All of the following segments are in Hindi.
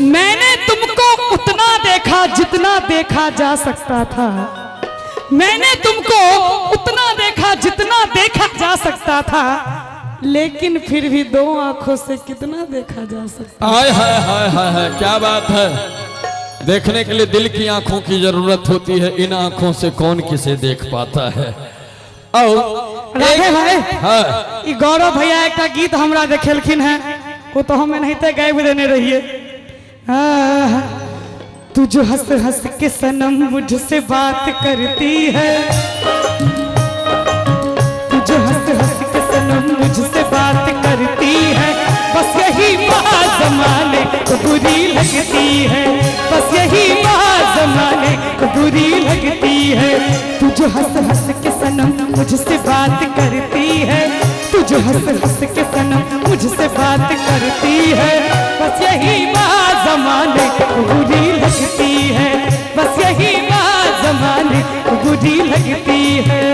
मैंने तुमको उतना देखा जितना देखा जा सकता था। मैंने तुमको उतना देखा जितना देखा जा सकता था, लेकिन फिर भी दो आंखों से कितना देखा जा सकता। हाय हाय हाय हाय हाय, क्या बात है। देखने के लिए दिल की आंखों की जरूरत होती है, इन आंखों से कौन किसे देख पाता है। राधे भाई, हाँ। गौरव भैया एक गीत हमरा देखेलखिन है, वो तो हमें नहीं थे गायब देने रहिए। तू जो हंस हंस के सनम मुझसे बात करती है, तू जो हंस हंस के सनम मुझसे बात करती है, बस यही बात ज़माने को बुरी लगती है, बस यही बात ज़माने को बुरी लगती है। तू जो हंस हंस के सनम मुझसे बात करती है, तू जो हंस हंस के सनम मुझसे बात करती है, बस यही बात ज़माने को बुरी लगती है, बस यही बात ज़माने को बुरी लगती है,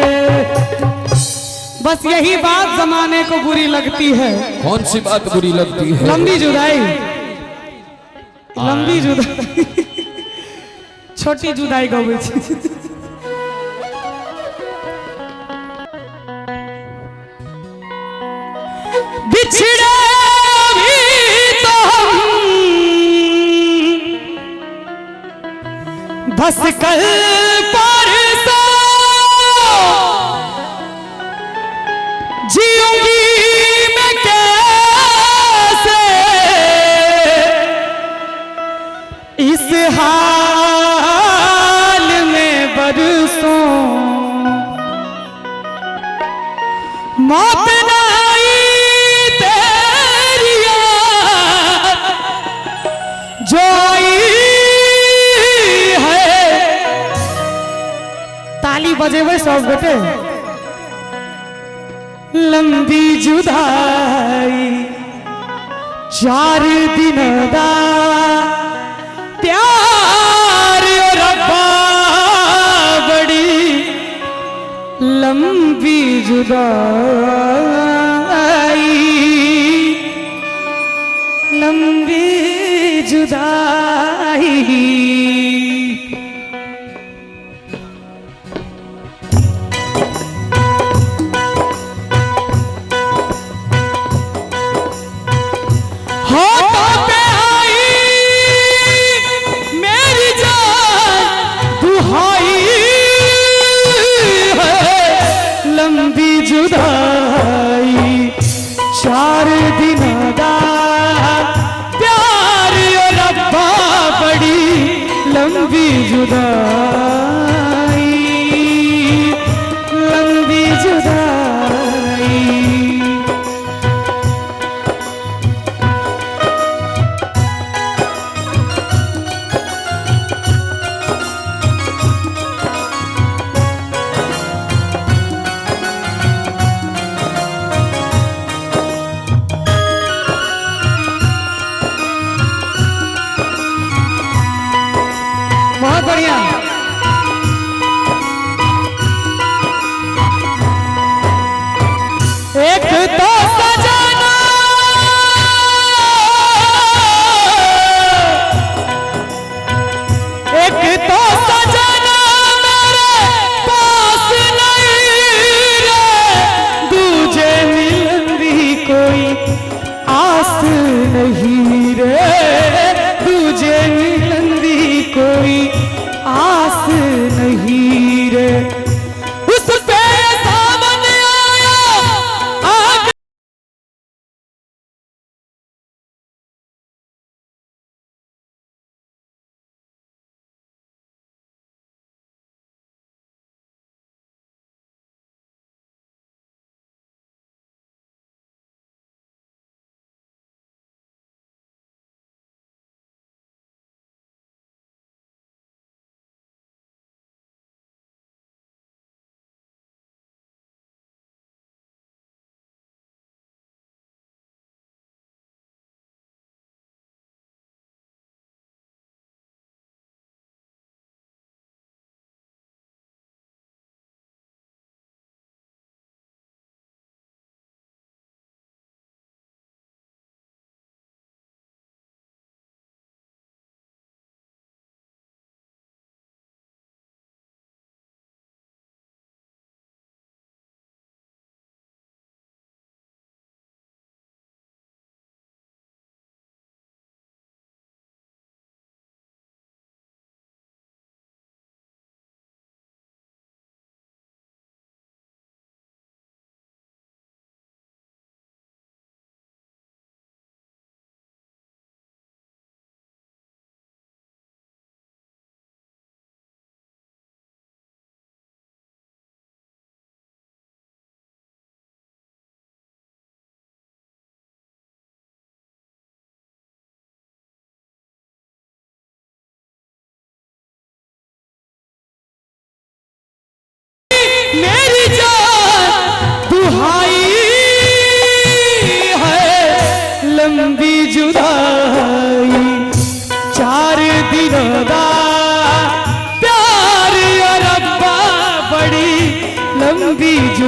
बस यही बात ज़माने को बुरी लगती है। कौन सी बात बुरी लगती है? लंबी जुदाई, लंबी जुदाई, छोटी जुदाई गबै छी। बिछड़े भी तो बस कल परसों जीऊंगी मैं कैसे इस हाल में बरसों, मौत नहीं तेरी याद जो आई है। ताली बजेबे सब बेटे। लंबी जुदाई 4 दिन दा प्यार रब्बा, बड़ी लंबी जुदाई, लंबी जुदाई। जुदाई 4 दिन दा प्यार रब्बा, बड़ी लंबी जुदाई, लंबी जुदाई। बहुत बढ़िया। एक तो सजना, एक तो सजना मेरे पास नहीं रे, दूजे मिलन दी कोई आस नहीं रे, दूजे मिलन दी कोई आस नहीं रे।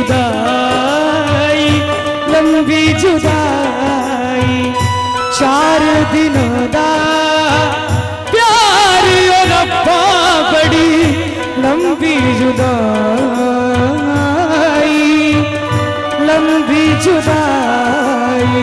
जुदाई, लंबी जुदाई, 4 दिनों दा प्यार ओ रब्बा बड़ी लंबी जुदाई, लंबी जुदाई।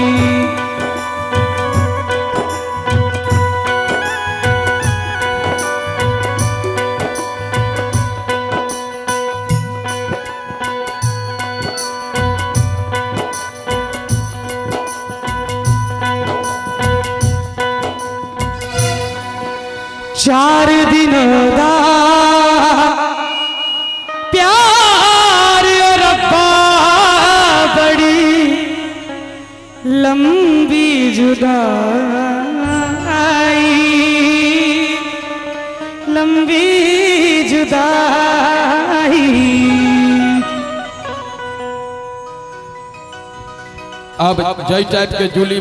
चार दिनों दा प्यार ओ रब्बा बड़ी लंबी जुदाई, लंबी जुदाई। अब जय टाइप के जूली